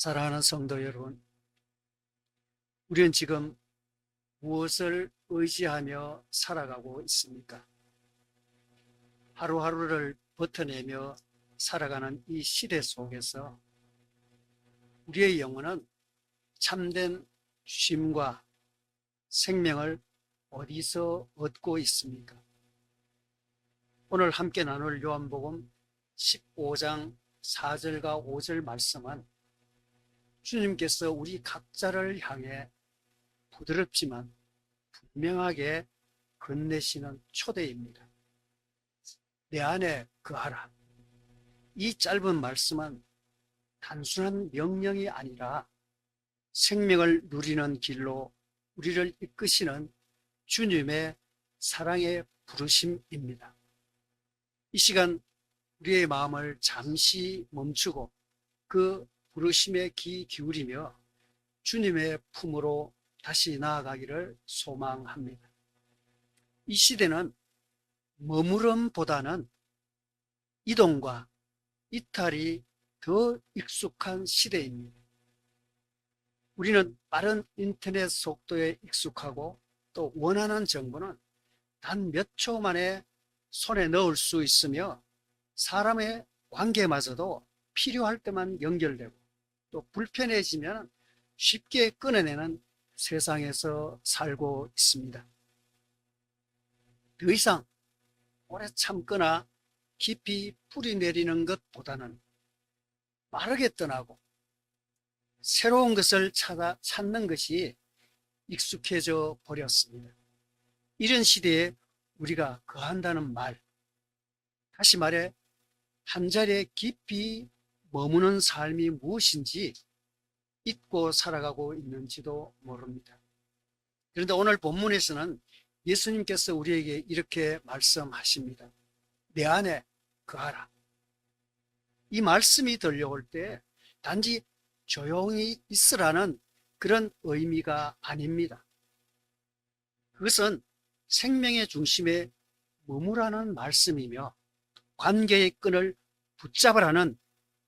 사랑하는 성도 여러분, 우리는 지금 무엇을 의지하며 살아가고 있습니까? 하루하루를 버텨내며 살아가는 이 시대 속에서 우리의 영혼은 참된 쉼과 생명을 어디서 얻고 있습니까? 오늘 함께 나눌 요한복음 15장 4절과 5절 말씀은 주님께서 우리 각자를 향해 부드럽지만 분명하게 건네시는 초대입니다. 내 안에 거하라. 이 짧은 말씀은 단순한 명령이 아니라 생명을 누리는 길로 우리를 이끄시는 주님의 사랑의 부르심입니다. 이 시간 우리의 마음을 잠시 멈추고 그 부르심에 귀 기울이며 주님의 품으로 다시 나아가기를 소망합니다. 이 시대는 머무름보다는 이동과 이탈이 더 익숙한 시대입니다. 우리는 빠른 인터넷 속도에 익숙하고 또 원하는 정보는 단 몇 초 만에 손에 넣을 수 있으며 사람의 관계마저도 필요할 때만 연결되고 또 불편해지면 쉽게 끊어내는 세상에서 살고 있습니다. 더 이상 오래 참거나 깊이 뿌리 내리는 것보다는 빠르게 떠나고 새로운 것을 찾는 것이 익숙해져 버렸습니다. 이런 시대에 우리가 거한다는 말, 다시 말해 한자리에 깊이 머무는 삶이 무엇인지 잊고 살아가고 있는지도 모릅니다. 그런데 오늘 본문에서는 예수님께서 우리에게 이렇게 말씀하십니다. 내 안에 거하라. 이 말씀이 들려올 때 단지 조용히 있으라는 그런 의미가 아닙니다. 그것은 생명의 중심에 머무라는 말씀이며 관계의 끈을 붙잡으라는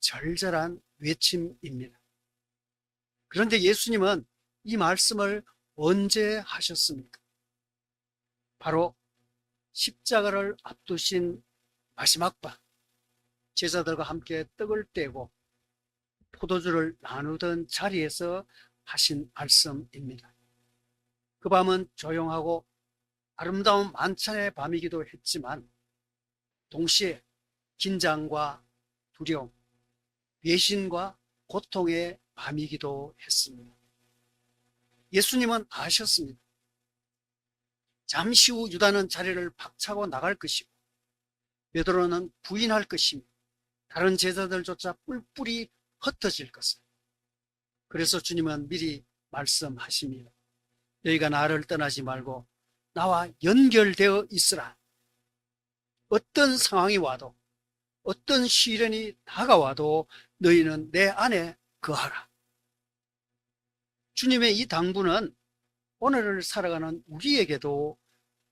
절절한 외침입니다. 그런데 예수님은 이 말씀을 언제 하셨습니까? 바로 십자가를 앞두신 마지막 밤, 제자들과 함께 떡을 떼고 포도주를 나누던 자리에서 하신 말씀입니다. 그 밤은 조용하고 아름다운 만찬의 밤이기도 했지만 동시에 긴장과 두려움, 외신과 고통의 밤이기도 했습니다. 예수님은 아셨습니다. 잠시 후 유다는 자리를 박차고 나갈 것이고 베드로는 부인할 것이며 다른 제자들조차 뿔뿔이 흩어질 것을. 그래서 주님은 미리 말씀하십니다. 너희가 나를 떠나지 말고 나와 연결되어 있으라. 어떤 상황이 와도 어떤 시련이 다가와도 너희는 내 안에 거하라. 주님의 이 당부는 오늘을 살아가는 우리에게도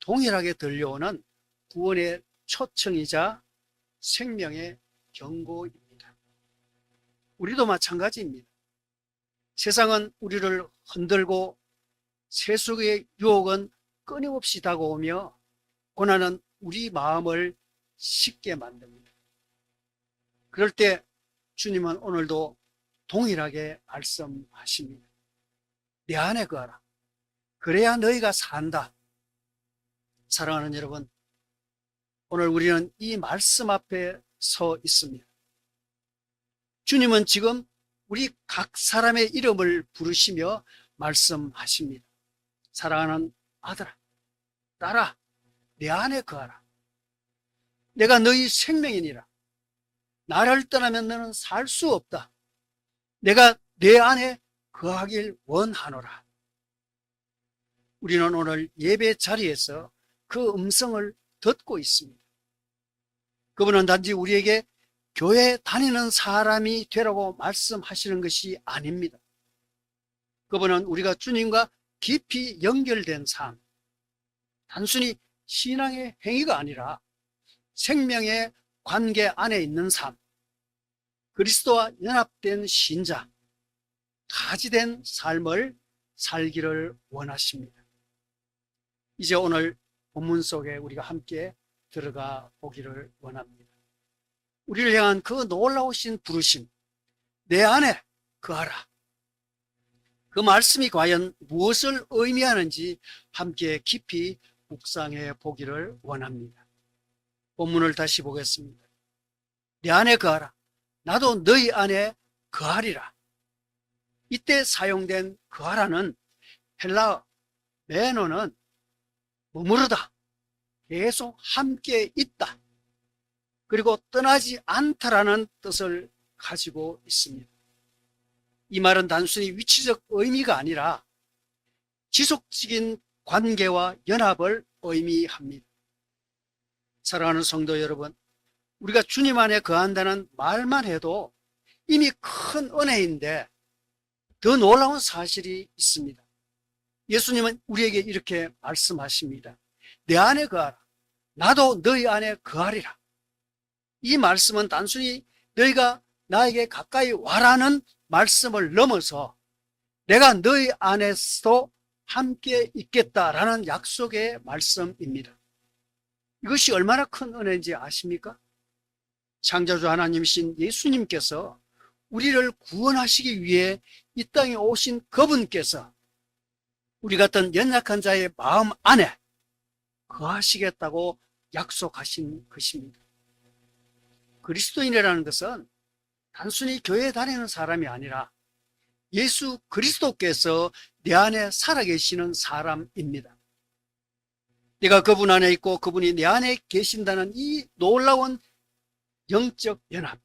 동일하게 들려오는 구원의 초청이자 생명의 경고입니다. 우리도 마찬가지입니다. 세상은 우리를 흔들고 세속의 유혹은 끊임없이 다가오며 고난은 우리 마음을 식게 만듭니다. 그럴 때 주님은 오늘도 동일하게 말씀하십니다. 내 안에 거하라. 그래야 너희가 산다. 사랑하는 여러분, 오늘 우리는 이 말씀 앞에 서 있습니다. 주님은 지금 우리 각 사람의 이름을 부르시며 말씀하십니다. 사랑하는 아들아, 딸아, 내 안에 거하라. 내가 너희 생명이니라. 나를 떠나면 너는 살 수 없다. 내가 내 안에 거하길 원하노라. 우리는 오늘 예배 자리에서 그 음성을 듣고 있습니다. 그분은 단지 우리에게 교회 다니는 사람이 되라고 말씀하시는 것이 아닙니다. 그분은 우리가 주님과 깊이 연결된 삶, 단순히 신앙의 행위가 아니라 생명의 관계 안에 있는 삶, 그리스도와 연합된 신자, 가지된 삶을 살기를 원하십니다. 이제 오늘 본문 속에 우리가 함께 들어가 보기를 원합니다. 우리를 향한 그 놀라우신 부르심, 내 안에 거하라. 그 말씀이 과연 무엇을 의미하는지 함께 깊이 묵상해 보기를 원합니다. 본문을 다시 보겠습니다. 내 안에 거하라. 나도 너희 안에 거하리라. 이때 사용된 거하라는 헬라어 메노는 머무르다, 계속 함께 있다, 그리고 떠나지 않다라는 뜻을 가지고 있습니다. 이 말은 단순히 위치적 의미가 아니라 지속적인 관계와 연합을 의미합니다. 사랑하는 성도 여러분, 우리가 주님 안에 거한다는 말만 해도 이미 큰 은혜인데 더 놀라운 사실이 있습니다. 예수님은 우리에게 이렇게 말씀하십니다. 내 안에 거하라. 나도 너희 안에 거하리라. 이 말씀은 단순히 너희가 나에게 가까이 와라는 말씀을 넘어서 내가 너희 안에서도 함께 있겠다라는 약속의 말씀입니다. 이것이 얼마나 큰 은혜인지 아십니까? 창조주 하나님이신 예수님께서 우리를 구원하시기 위해 이 땅에 오신 그분께서 우리 같은 연약한 자의 마음 안에 거하시겠다고 약속하신 것입니다. 그리스도인이라는 것은 단순히 교회에 다니는 사람이 아니라 예수 그리스도께서 내 안에 살아계시는 사람입니다. 내가 그분 안에 있고 그분이 내 안에 계신다는 이 놀라운 영적 연합,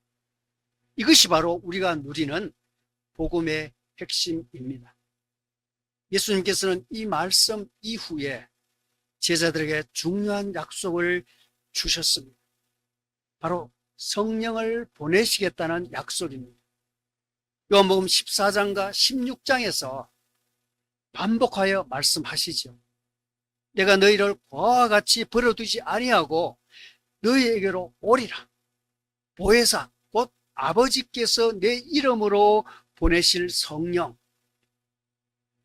이것이 바로 우리가 누리는 복음의 핵심입니다. 예수님께서는 이 말씀 이후에 제자들에게 중요한 약속을 주셨습니다. 바로 성령을 보내시겠다는 약속입니다. 요한복음 14장과 16장에서 반복하여 말씀하시죠. 내가 너희를 고아와 같이 버려두지 아니하고 너희에게로 오리라. 보혜사, 곧 아버지께서 내 이름으로 보내실 성령,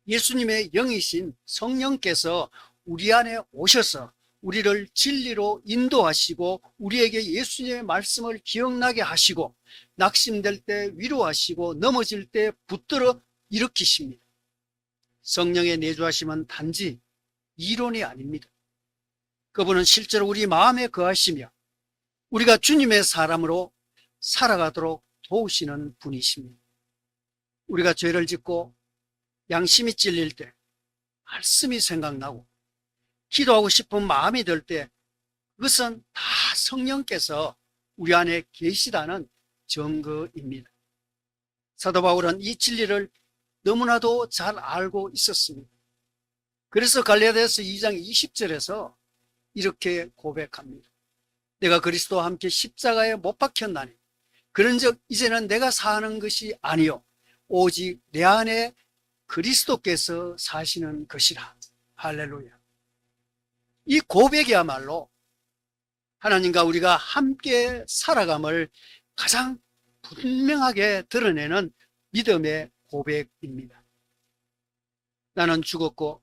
예수님의 영이신 성령께서 우리 안에 오셔서 우리를 진리로 인도하시고 우리에게 예수님의 말씀을 기억나게 하시고 낙심될 때 위로하시고 넘어질 때 붙들어 일으키십니다. 성령의 내주하심은 단지 이론이 아닙니다. 그분은 실제로 우리 마음에 거하시며 우리가 주님의 사람으로 살아가도록 도우시는 분이십니다. 우리가 죄를 짓고 양심이 찔릴 때, 말씀이 생각나고 기도하고 싶은 마음이 들 때, 그것은 다 성령께서 우리 안에 계시다는 증거입니다. 사도 바울은 이 진리를 너무나도 잘 알고 있었습니다. 그래서 갈라디아서 2장 20절에서 이렇게 고백합니다. 내가 그리스도와 함께 십자가에 못 박혔나니 그런즉 이제는 내가 사는 것이 아니요 오직 내 안에 그리스도께서 사시는 것이라. 할렐루야. 이 고백이야말로 하나님과 우리가 함께 살아감을 가장 분명하게 드러내는 믿음의 고백입니다. 나는 죽었고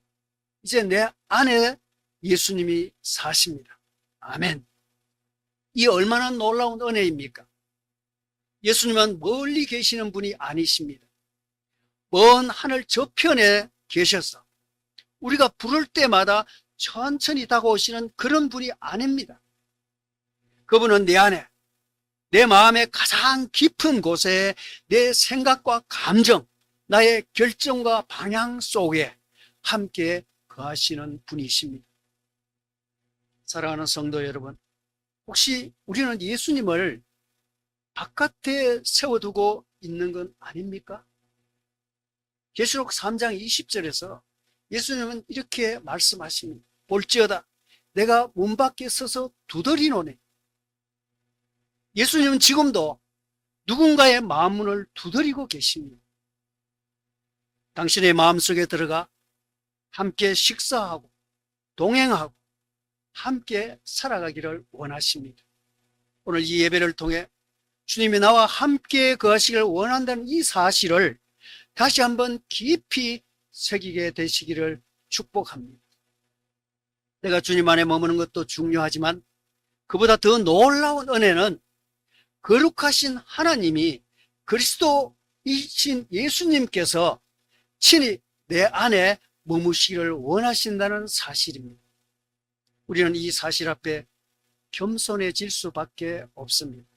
이제 내 안에 예수님이 사십니다. 아멘. 이 얼마나 놀라운 은혜입니까? 예수님은 멀리 계시는 분이 아니십니다. 먼 하늘 저편에 계셔서 우리가 부를 때마다 천천히 다가오시는 그런 분이 아닙니다. 그분은 내 안에, 내 마음의 가장 깊은 곳에 내 생각과 감정, 나의 결정과 방향 속에 함께 거하시는 분이십니다. 사랑하는 성도 여러분, 혹시 우리는 예수님을 바깥에 세워두고 있는 건 아닙니까? 계시록 3장 20절에서 예수님은 이렇게 말씀하십니다. 볼지어다 내가 문 밖에 서서 두드리노니. 예수님은 지금도 누군가의 마음문을 두드리고 계십니다. 당신의 마음속에 들어가 함께 식사하고 동행하고 함께 살아가기를 원하십니다. 오늘 이 예배를 통해 주님이 나와 함께 거하시기를 원한다는 이 사실을 다시 한번 깊이 새기게 되시기를 축복합니다. 내가 주님 안에 머무는 것도 중요하지만 그보다 더 놀라운 은혜는 거룩하신 하나님이 그리스도이신 예수님께서 친히 내 안에 머무시기를 원하신다는 사실입니다. 우리는 이 사실 앞에 겸손해질 수밖에 없습니다.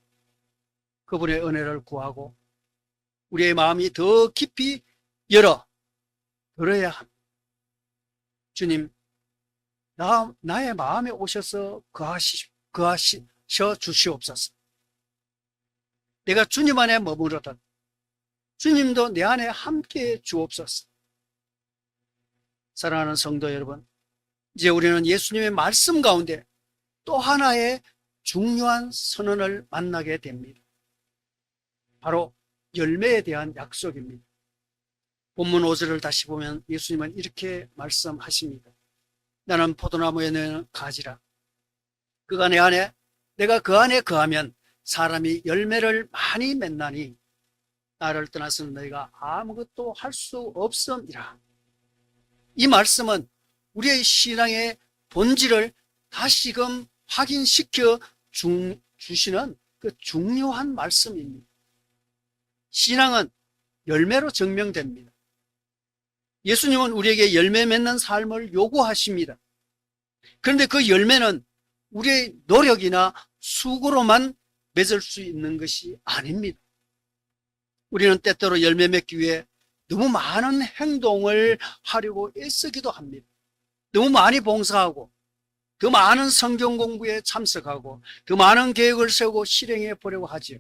그분의 은혜를 구하고 우리의 마음이 더 깊이 들어야 합니다. 주님, 나의 마음에 오셔서 거하셔 주시옵소서. 내가 주님 안에 머무르던 주님도 내 안에 함께 주옵소서. 사랑하는 성도 여러분, 이제 우리는 예수님의 말씀 가운데 또 하나의 중요한 선언을 만나게 됩니다. 바로 열매에 대한 약속입니다. 본문 5절을 다시 보면 예수님은 이렇게 말씀하십니다. 나는 포도나무에 있는 가지라. 그가 내 안에, 내가 그 안에 거하면 사람이 열매를 많이 맺나니 나를 떠나서는 너희가 아무것도 할 수 없음이라. 이 말씀은 우리의 신앙의 본질을 다시금 확인시켜 주시는 그 중요한 말씀입니다. 신앙은 열매로 증명됩니다. 예수님은 우리에게 열매 맺는 삶을 요구하십니다. 그런데 그 열매는 우리의 노력이나 수고로만 맺을 수 있는 것이 아닙니다. 우리는 때때로 열매 맺기 위해 너무 많은 행동을 하려고 애쓰기도 합니다. 너무 많이 봉사하고 더 많은 성경 공부에 참석하고 더 많은 계획을 세우고 실행해 보려고 하지요.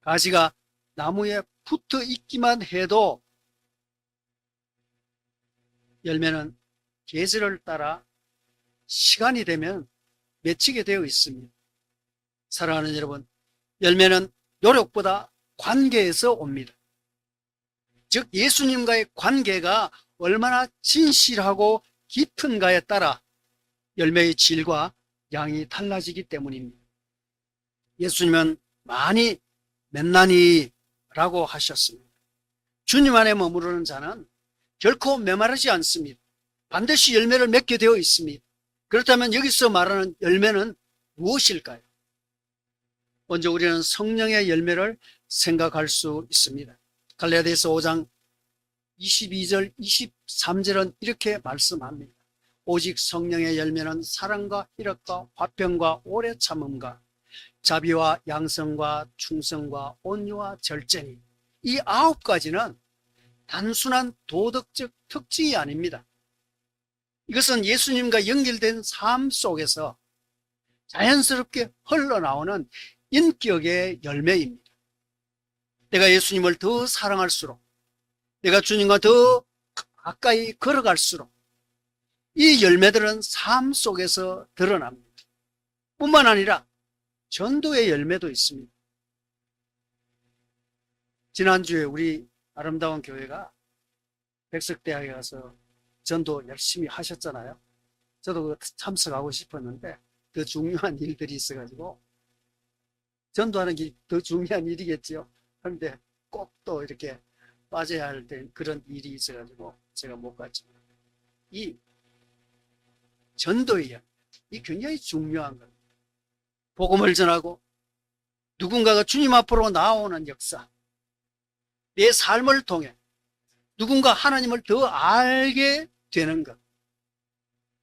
가지가 나무에 붙어 있기만 해도 열매는 계절을 따라 시간이 되면 맺히게 되어 있습니다. 사랑하는 여러분, 열매는 노력보다 관계에서 옵니다. 즉 예수님과의 관계가 얼마나 진실하고 깊은가에 따라 열매의 질과 양이 달라지기 때문입니다. 예수님은 많이 맺나니 라고 하셨습니다. 주님 안에 머무르는 자는 결코 메마르지 않습니다. 반드시 열매를 맺게 되어 있습니다. 그렇다면 여기서 말하는 열매는 무엇일까요? 먼저 우리는 성령의 열매를 생각할 수 있습니다. 갈라디아서 5장 22절 23절은 이렇게 말씀합니다. 오직 성령의 열매는 사랑과 희락과 화평과 오래 참음과 자비와 양성과 충성과 온유와 절제니, 이 9가지는 단순한 도덕적 특징이 아닙니다. 이것은 예수님과 연결된 삶 속에서 자연스럽게 흘러나오는 인격의 열매입니다. 내가 예수님을 더 사랑할수록, 내가 주님과 더 가까이 걸어갈수록 이 열매들은 삶 속에서 드러납니다. 뿐만 아니라 전도의 열매도 있습니다. 지난주에 우리 아름다운 교회가 백석대학에 가서 전도 열심히 하셨잖아요. 저도 참석하고 싶었는데 더 중요한 일들이 있어가지고, 전도하는 게 더 중요한 일이겠지요. 그런데 꼭 또 이렇게 빠져야 할 그런 일이 있어가지고 제가 못 갔지만, 이 전도의 열, 이 굉장히 중요한 겁니다. 복음을 전하고 누군가가 주님 앞으로 나오는 역사, 내 삶을 통해 누군가 하나님을 더 알게 되는 것,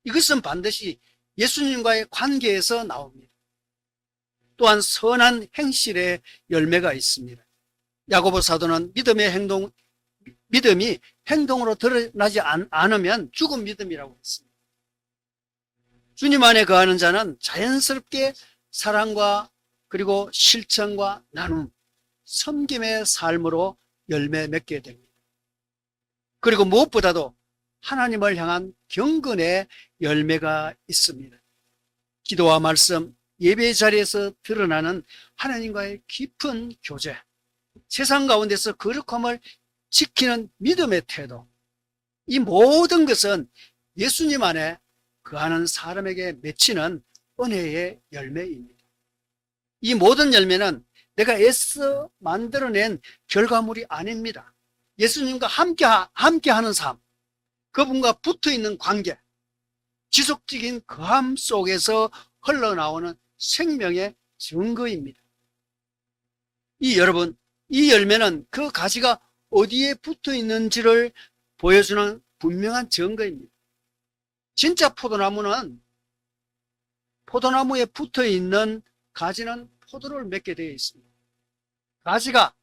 이것은 반드시 예수님과의 관계에서 나옵니다. 또한 선한 행실의 열매가 있습니다. 야고보 사도는 믿음이 행동으로 드러나지 않으면 죽은 믿음이라고 했습니다. 주님 안에 거하는 자는 자연스럽게 사랑과 그리고 실천과 나눔, 섬김의 삶으로 열매 맺게 됩니다. 그리고 무엇보다도 하나님을 향한 경건의 열매가 있습니다. 기도와 말씀, 예배 자리에서 드러나는 하나님과의 깊은 교제, 세상 가운데서 거룩함을 지키는 믿음의 태도, 이 모든 것은 예수님 안에 거하는 사람에게 맺히는 은혜의 열매입니다. 이 모든 열매는 내가 애써 만들어낸 결과물이 아닙니다. 예수님과 함께하는 삶, 그분과 붙어있는 관계, 지속적인 거함 속에서 흘러나오는 생명의 증거입니다. 여러분, 이 열매는 그 가지가 어디에 붙어 있는지를 보여주는 분명한 증거입니다. 진짜 포도나무는 포도나무에 붙어 있는 가지는 포도를 맺게 되어 있습니다. 가지가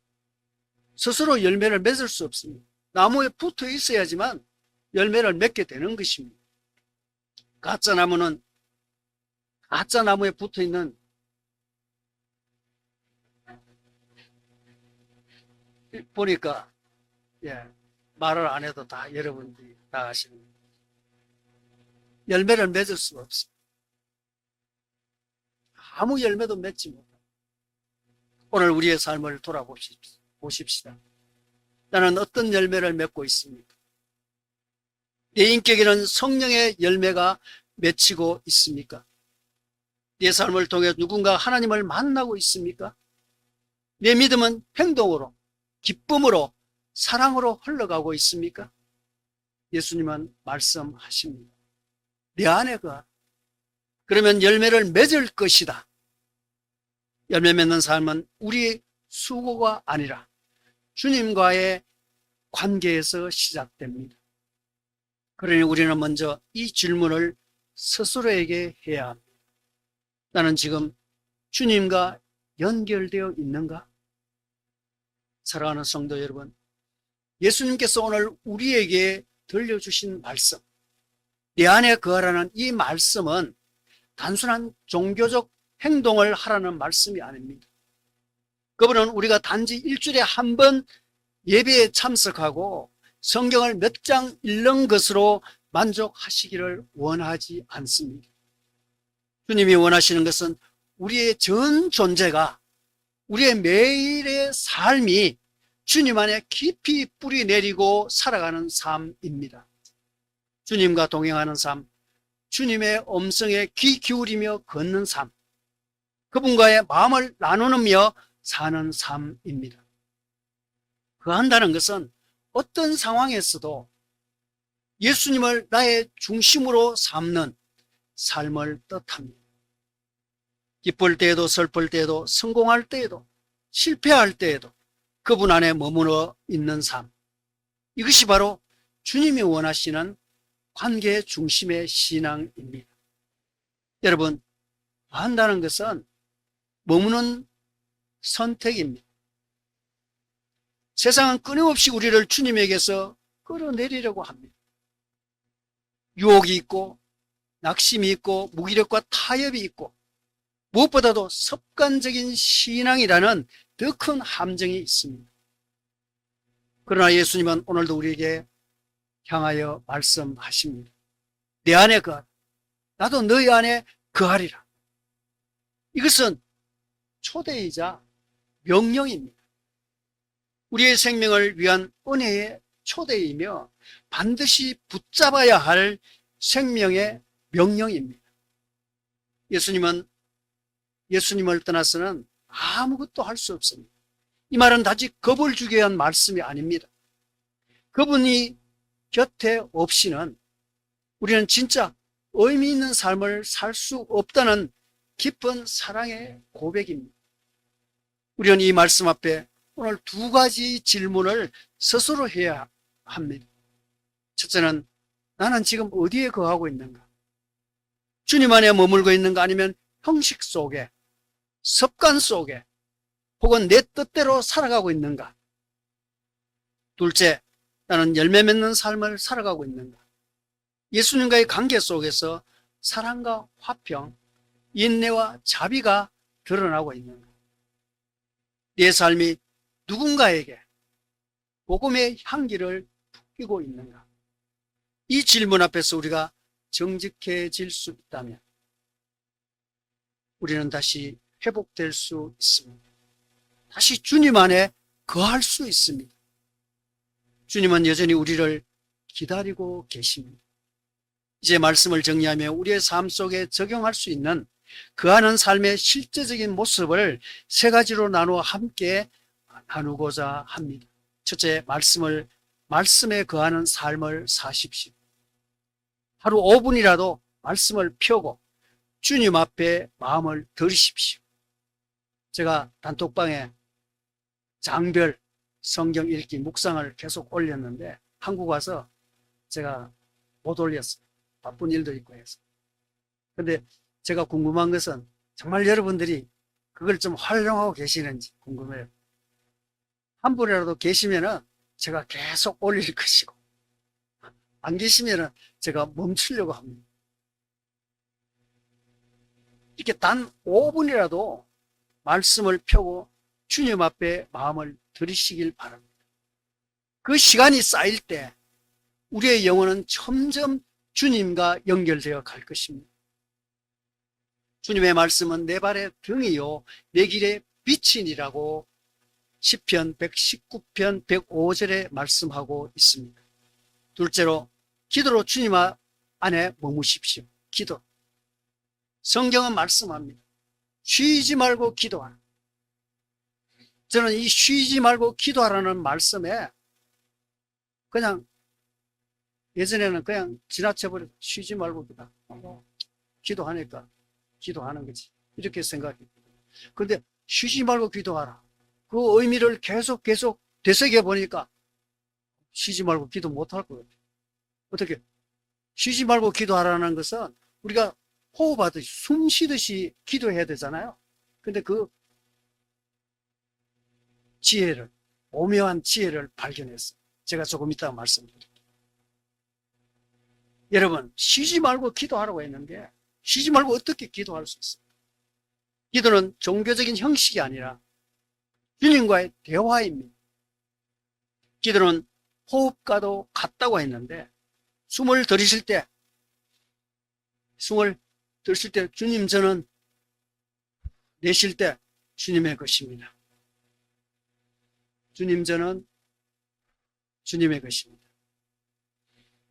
스스로 열매를 맺을 수 없습니다. 나무에 붙어 있어야지만 열매를 맺게 되는 것입니다. 가짜 나무는 가짜 나무에 붙어 있는 보니까 말을 안 해도 다 여러분들이 다 아시는 열매를 맺을 수가 없습니다. 아무 열매도 맺지 못합니다. 오늘 우리의 삶을 돌아보십시다. 나는 어떤 열매를 맺고 있습니까? 내 인격에는 성령의 열매가 맺히고 있습니까? 내 삶을 통해 누군가 하나님을 만나고 있습니까? 내 믿음은 행동으로, 기쁨으로, 사랑으로 흘러가고 있습니까? 예수님은 말씀하십니다. 내 안에 그러면 열매를 맺을 것이다. 열매 맺는 삶은 우리의 수고가 아니라 주님과의 관계에서 시작됩니다. 그러니 우리는 먼저 이 질문을 스스로에게 해야 합니다. 나는 지금 주님과 연결되어 있는가? 사랑하는 성도 여러분, 예수님께서 오늘 우리에게 들려주신 말씀, 내 안에 거하라는 이 말씀은 단순한 종교적 행동을 하라는 말씀이 아닙니다. 그분은 우리가 단지 일주일에 한 번 예배에 참석하고 성경을 몇 장 읽는 것으로 만족하시기를 원하지 않습니다. 주님이 원하시는 것은 우리의 전 존재가, 우리의 매일의 삶이 주님 안에 깊이 뿌리 내리고 살아가는 삶입니다. 주님과 동행하는 삶, 주님의 음성에 귀 기울이며 걷는 삶, 그분과의 마음을 나누며 사는 삶입니다. 그한다는 것은 어떤 상황에서도 예수님을 나의 중심으로 삼는 삶을 뜻합니다. 기쁠 때에도 슬플 때에도 성공할 때에도 실패할 때에도 그분 안에 머물러 있는 삶, 이것이 바로 주님이 원하시는 관계의 중심의 신앙입니다. 여러분, 한다는 것은 머무는 선택입니다. 세상은 끊임없이 우리를 주님에게서 끌어내리려고 합니다. 유혹이 있고 낙심이 있고 무기력과 타협이 있고 무엇보다도 습관적인 신앙이라는 더 큰 함정이 있습니다. 그러나 예수님은 오늘도 우리에게 향하여 말씀하십니다. 내 안에 거하라. 나도 너희 안에 거하리라. 이것은 초대이자 명령입니다. 우리의 생명을 위한 은혜의 초대이며 반드시 붙잡아야 할 생명의 명령입니다. 예수님을 떠나서는 아무것도 할 수 없습니다. 이 말은 단지 겁을 주기 위한 말씀이 아닙니다. 그분이 곁에 없이는 우리는 진짜 의미 있는 삶을 살 수 없다는 깊은 사랑의 고백입니다. 우리는 이 말씀 앞에 오늘 두 가지 질문을 스스로 해야 합니다. 첫째는 나는 지금 어디에 거하고 있는가? 주님 안에 머물고 있는가? 아니면 형식 속에, 습관 속에, 혹은 내 뜻대로 살아가고 있는가? 둘째, 나는 열매 맺는 삶을 살아가고 있는가? 예수님과의 관계 속에서 사랑과 화평, 인내와 자비가 드러나고 있는가? 내 삶이 누군가에게 복음의 향기를 풍기고 있는가? 이 질문 앞에서 우리가 정직해질 수 있다면 우리는 다시 회복될 수 있습니다. 다시 주님 안에 거할 수 있습니다. 주님은 여전히 우리를 기다리고 계십니다. 이제 말씀을 정리하며 우리의 삶 속에 적용할 수 있는 거하는 삶의 실제적인 모습을 세 가지로 나누어 함께 나누고자 합니다. 첫째, 말씀에 거하는 삶을 사십시오. 하루 5분이라도 말씀을 펴고 주님 앞에 마음을 들이십시오. 제가 단톡방에 장별 성경 읽기 묵상을 계속 올렸는데 한국 와서 제가 못 올렸어요. 바쁜 일도 있고 해서. 근데 제가 궁금한 것은 정말 여러분들이 그걸 좀 활용하고 계시는지 궁금해요. 한 분이라도 계시면은 제가 계속 올릴 것이고, 안 계시면은 제가 멈추려고 합니다. 이렇게 단 5분이라도 말씀을 펴고 주님 앞에 마음을 들이시길 바랍니다. 그 시간이 쌓일 때 우리의 영혼은 점점 주님과 연결되어 갈 것입니다. 주님의 말씀은 내 발의 등이요 내 길의 빛이니라고 시편 119편 105절에 말씀하고 있습니다. 둘째로, 기도로 주님 안에 머무십시오. 기도. 성경은 말씀합니다. 쉬지 말고 기도하라. 저는 이 쉬지 말고 기도하라는 말씀에 그냥 예전에는 그냥 지나쳐버려. 쉬지 말고 기도하니까 기도하는 거지. 이렇게 생각했거든요. 그런데 쉬지 말고 기도하라. 그 의미를 계속 되새겨 보니까 쉬지 말고 기도 못할 것 같아요. 어떻게? 쉬지 말고 기도하라는 것은 우리가 호흡하듯이 숨 쉬듯이 기도해야 되잖아요. 근데 그 지혜를, 오묘한 지혜를 발견했어요. 제가 조금 이따가 말씀드릴게요. 여러분, 쉬지 말고 기도하라고 했는데 쉬지 말고 어떻게 기도할 수 있어요? 기도는 종교적인 형식이 아니라 주님과의 대화입니다. 기도는 호흡과도 같다고 했는데 숨을 들이실 때 주님 저는, 내쉴 때 주님의 것입니다. 주님 저는 주님의 것입니다.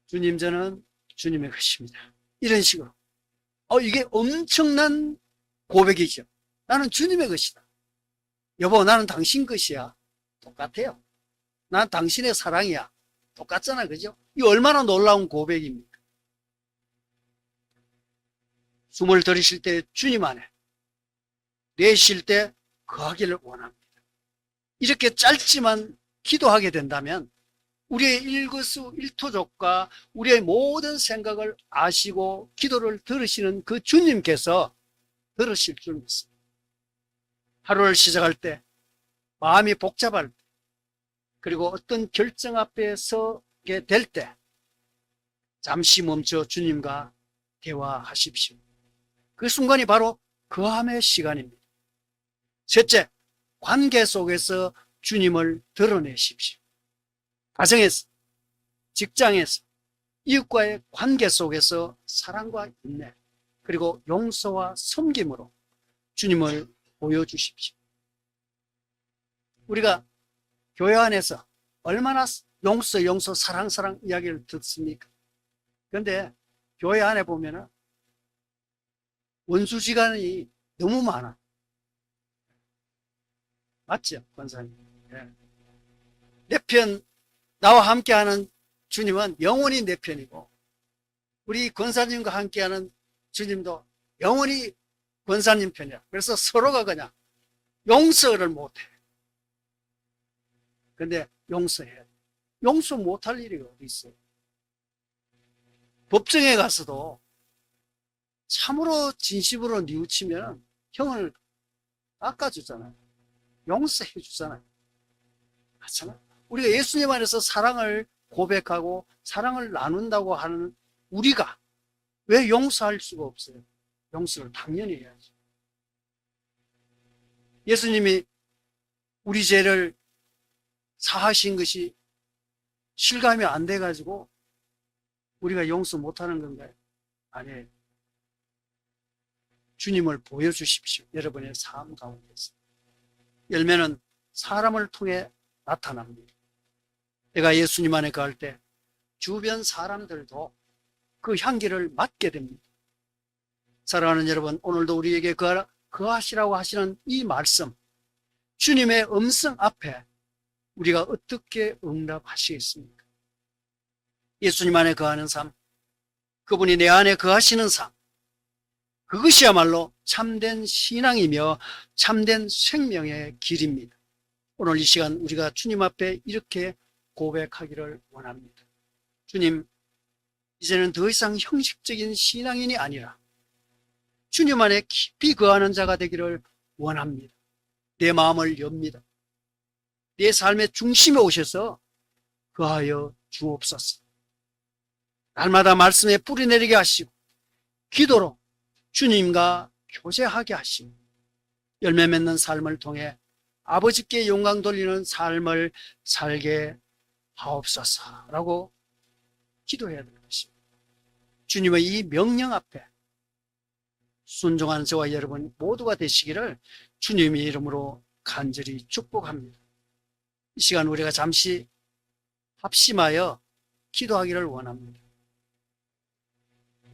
주님 저는 주님의 것입니다. 이런 식으로. 이게 엄청난 고백이죠. 나는 주님의 것이다. 여보, 나는 당신 것이야. 똑같아요. 난 당신의 사랑이야. 똑같잖아, 그죠? 이 얼마나 놀라운 고백입니까? 숨을 들이실 때 주님 안에, 내쉴 때 거하기를 원합니다. 이렇게 짧지만 기도하게 된다면 우리의 일거수일투족과 우리의 모든 생각을 아시고 기도를 들으시는 그 주님께서 들으실 줄 믿습니다. 하루를 시작할 때, 마음이 복잡할 때, 그리고 어떤 결정 앞에 서게 될 때 잠시 멈춰 주님과 대화하십시오. 그 순간이 바로 거함의 시간입니다. 셋째, 관계 속에서 주님을 드러내십시오. 가정에서, 직장에서, 이웃과의 관계 속에서 사랑과 인내, 그리고 용서와 섬김으로 주님을 보여주십시오. 우리가 교회 안에서 얼마나 용서, 사랑 이야기를 듣습니까? 그런데 교회 안에 보면은 원수지간이 너무 많아. 맞죠, 권사님? 네. 내 편, 나와 함께하는 주님은 영원히 내 편이고, 우리 권사님과 함께하는 주님도 영원히 권사님 편이야. 그래서 서로가 그냥 용서를 못해. 근데 용서해야 돼. 용서 못할 일이 어디 있어요? 법정에 가서도 참으로 진심으로 뉘우치면 형을 깎아주잖아요. 용서해 주잖아요. 맞잖아요. 우리가 예수님 안에서 사랑을 고백하고 사랑을 나눈다고 하는 우리가 왜 용서할 수가 없어요? 용서를 당연히 해야죠. 예수님이 우리 죄를 사하신 것이 실감이 안 돼가지고 우리가 용서 못하는 건가요? 아니에요. 주님을 보여주십시오. 여러분의 삶 가운데서. 열매는 사람을 통해 나타납니다. 내가 예수님 안에 갈 때 주변 사람들도 그 향기를 맡게 됩니다. 사랑하는 여러분, 오늘도 우리에게 거하시라고 하시는 이 말씀, 주님의 음성 앞에 우리가 어떻게 응답하시겠습니까? 예수님 안에 거하는 삶, 그분이 내 안에 거하시는 삶, 그것이야말로 참된 신앙이며 참된 생명의 길입니다. 오늘 이 시간 우리가 주님 앞에 이렇게 고백하기를 원합니다. 주님, 이제는 더 이상 형식적인 신앙인이 아니라 주님 안에 깊이 거하는 자가 되기를 원합니다. 내 마음을 엽니다. 내 삶의 중심에 오셔서 거하여 주옵소서. 날마다 말씀에 뿌리 내리게 하시고 기도로 주님과 교제하게 하시고 열매 맺는 삶을 통해 아버지께 영광 돌리는 삶을 살게 하옵소서라고 기도해야 될 것입니다. 주님의 이 명령 앞에 순종하는 저와 여러분 모두가 되시기를 주님의 이름으로 간절히 축복합니다. 이 시간 우리가 잠시 합심하여 기도하기를 원합니다.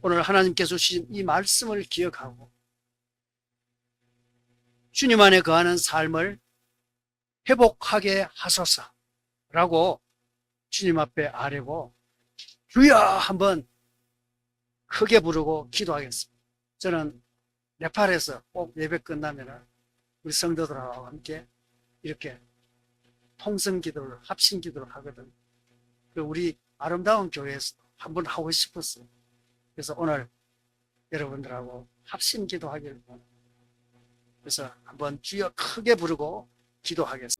오늘 하나님께서 주신 이 말씀을 기억하고 주님 안에 거하는 삶을 회복하게 하소서라고 주님 앞에 아뢰고 주여 한번 크게 부르고 기도하겠습니다. 저는 네팔에서 꼭 예배 끝나면 우리 성도들하고 함께 이렇게 통성 기도를 합심 기도를 하거든요. 우리 아름다운 교회에서 한번 하고 싶었어요. 그래서 오늘 여러분들하고 합심 기도하기를 원합니다. 그래서 한번 주여 크게 부르고 기도하겠습니다.